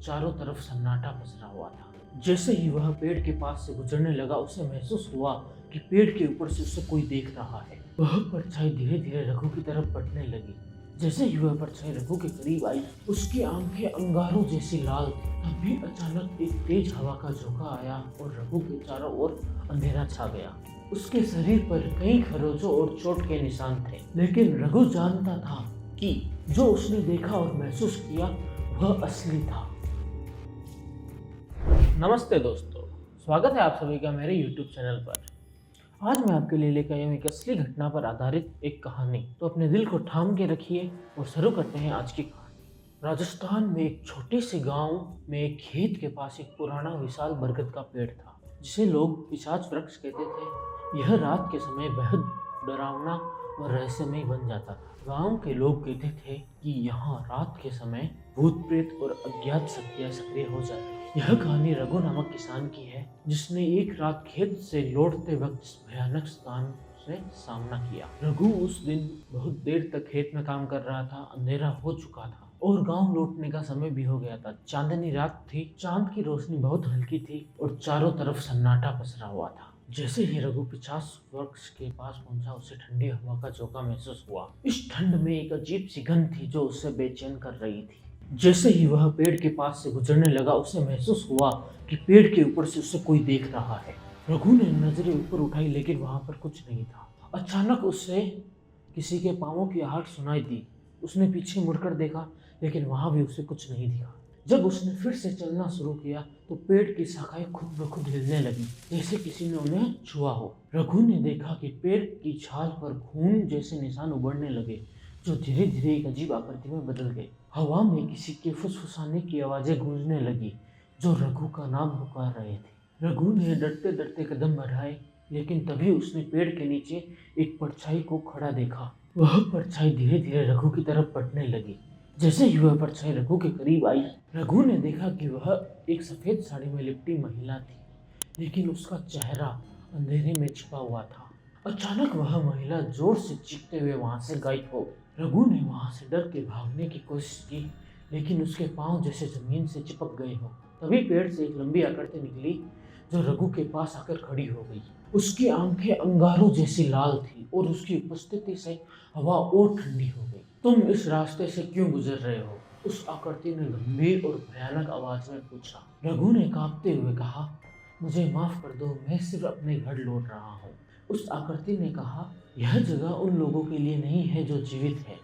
चारों तरफ सन्नाटा पसरा हुआ था। जैसे ही वह पेड़ के पास से गुजरने लगा, उसे महसूस हुआ कि पेड़ के ऊपर से उसे कोई देख रहा है। वह परछाई धीरे धीरे रघु की तरफ बढ़ने लगी। जैसे ही वह परछाई रघु के करीब आई, उसकी आंखें अंगारों जैसी लाल थी। तभी अचानक एक तेज हवा का झोंका आया और रघु के चारों ओर अंधेरा छा गया। उसके शरीर पर कई खरोंचों और चोट के निशान थे, लेकिन रघु जानता था कि जो उसने देखा और महसूस किया वह असली था। नमस्ते दोस्तों, स्वागत है आप सभी का मेरे YouTube चैनल पर। आज मैं आपके लिए लेकर आया हूं एक असली घटना पर आधारित एक कहानी। तो अपने दिल को थाम के रखिए और शुरू करते हैं आज की कहानी। राजस्थान में एक छोटे से गांव में एक खेत के पास एक पुराना विशाल बरगद का पेड़ था, जिसे लोग पिशाच वृक्ष कहते थे। यह रात के समय बेहद डरावना और रहस्यमय बन जाता था। गांव के लोग कहते थे कि यहाँ रात के समय भूत प्रेत और अज्ञात शक्तियाँ सक्रिय हो जाती हैं। यह कहानी रघु नामक किसान की है, जिसने एक रात खेत से लौटते वक्त इस भयानक स्थान से सामना किया। रघु उस दिन बहुत देर तक खेत में काम कर रहा था। अंधेरा हो चुका था और गांव लौटने का समय भी हो गया था। चांदनी रात थी, चांद की रोशनी बहुत हल्की थी और चारों तरफ सन्नाटा पसरा हुआ था। जैसे ही रघु 50 वृक्ष के पास पहुंचा, उसे ठंडी हवा का झोंका महसूस हुआ। इस ठंड में एक अजीब सी गंध थी जो उसे बेचैन कर रही थी। जैसे ही वह पेड़ के पास से गुजरने लगा, उसे महसूस हुआ कि पेड़ के ऊपर से उसे कोई देख रहा है। रघु ने नजरें ऊपर उठाई, लेकिन वहां पर कुछ नहीं था। अचानक उसे किसी के पांवों की आहट सुनाई दी। उसने पीछे मुड़कर देखा, लेकिन वहां भी उसे कुछ नहीं दिखा। जब उसने फिर से चलना शुरू किया तो पेड़ की शाखाएं खुद ब खुद हिलने लगी, जैसे किसी ने उन्हें छुआ हो। रघु ने देखा कि पेड़ की छाल पर खून जैसे निशान उभरने लगे, जो धीरे धीरे एक अजीब आकृति में बदल गए। हवा में किसी के फुसफुसाने की आवाजें गूंजने लगी, जो रघु का नाम पुकार रहे थे। रघु ने डरते डरते कदम बढ़ाए, लेकिन तभी उसने पेड़ के नीचे एक परछाई को खड़ा देखा। वह परछाई धीरे धीरे रघु की तरफ बढ़ने लगी। जैसे ही वह परछाई रघु के करीब आई, रघु ने देखा कि वह एक सफेद साड़ी में लिपटी महिला थी, लेकिन उसका चेहरा अंधेरे में छिपा हुआ था। अचानक वह महिला जोर से चीखते हुए वहां से गायब हो गई। रघु ने वहां से डर के भागने की कोशिश की, लेकिन उसके पांव जैसे जमीन से चिपक गए हो। तभी पेड़ से एक लंबी आकृति निकली, जो रघु के पास आकर खड़ी हो गई। उसकी आंखें अंगारों जैसी लाल थी और उसकी उपस्थिति से हवा और ठंडी हो गई। तुम इस रास्ते से क्यों गुजर रहे हो? उस आकृति ने गंभीर और भयानक आवाज में पूछा। रघु ने कांपते हुए कहा, मुझे माफ कर दो, मैं सिर्फ अपने घर लौट रहा हूँ। उस आकृति ने कहा, यह जगह उन लोगों के लिए नहीं है जो जीवित है,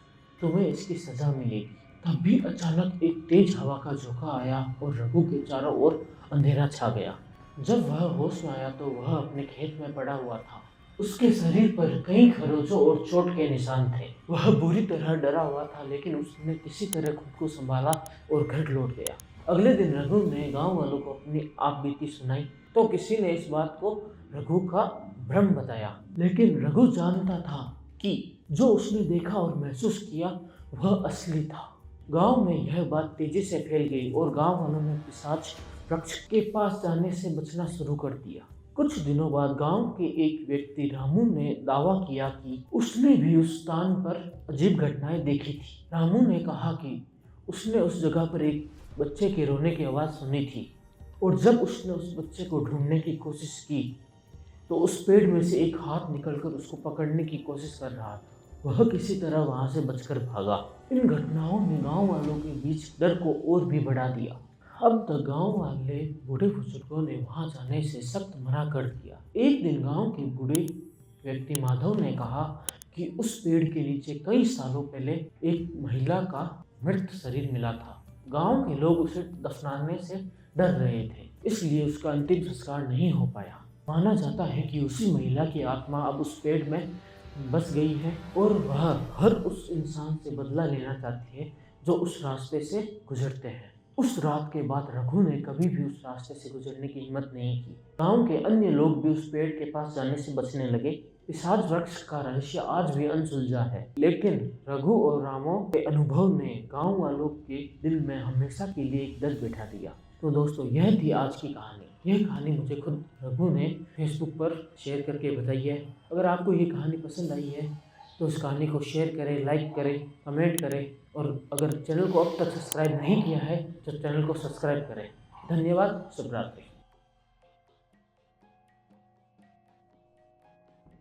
तुम्हें इसकी सजा मिलेगी। तभी अचानक एक तेज हवा का झोंका आया और रघु के चारों ओर अंधेरा छा गया। जब वह होश में आया तो वह अपने खेत में पड़ा हुआ था। उसके शरीर पर कई खरोंचों और चोट के निशान थे। वह बुरी तरह डरा हुआ था, लेकिन उसने किसी तरह खुद को संभाला और घर लौट गया। अगले दिन रघु ने गांव वालों को अपनी आपबीती सुनाई, तो किसी ने इस बात को रघु का भ्रम बताया, लेकिन रघु जानता था कि जो उसने देखा और महसूस किया वह असली था। गांव में यह बात तेजी से फैल गई और गांव वालों ने पिशाच वृक्ष के पास जाने से बचना शुरू कर दिया। कुछ दिनों बाद गांव के एक व्यक्ति रामू ने दावा किया कि उसने भी उस स्थान पर अजीब घटनाएं देखी थी। रामू ने कहा कि उसने उस जगह पर एक बच्चे के रोने की आवाज़ सुनी थी और जब उसने उस बच्चे को ढूंढने की कोशिश की तो उस पेड़ में से एक हाथ निकलकर उसको पकड़ने की कोशिश कर रहा था। वह किसी तरह वहां से बचकर भागा। इन घटनाओं ने गांव वालों के बीच डर को और भी बढ़ा दिया। अब तक गांव वाले बूढ़े बुजुर्गों ने वहां जाने से सख्त मना कर दिया। एक दिन गांव के बूढ़े व्यक्ति माधव ने कहा कि उस पेड़ के नीचे कई सालों पहले एक महिला का मृत शरीर मिला था। गांव के लोग उसे दफनाने से डर रहे थे, इसलिए उसका अंतिम संस्कार नहीं हो पाया। माना जाता है कि उसी महिला की आत्मा अब उस पेड़ में बस गई है और वह हर उस इंसान से बदला लेना चाहती है जो उस रास्ते से गुजरते हैं। उस रात के बाद रघु ने कभी भी उस रास्ते से गुजरने की हिम्मत नहीं की। गांव के अन्य लोग भी उस पेड़ के पास जाने से बचने लगे। पिशाच वृक्ष का रहस्य आज भी अनसुलझा है, लेकिन रघु और रामो के अनुभव ने गांव वालों के दिल में हमेशा के लिए एक डर बैठा दिया। तो दोस्तों, यह थी आज की कहानी। यह कहानी मुझे खुद रघु ने फेसबुक पर शेयर करके बताई है। अगर आपको ये कहानी पसंद आई है तो इस कहानी को शेयर करें, लाइक करें, कमेंट करें और अगर चैनल को अब तक सब्सक्राइब नहीं किया है तो चैनल को सब्सक्राइब करें। धन्यवाद। शुभ रात्रि।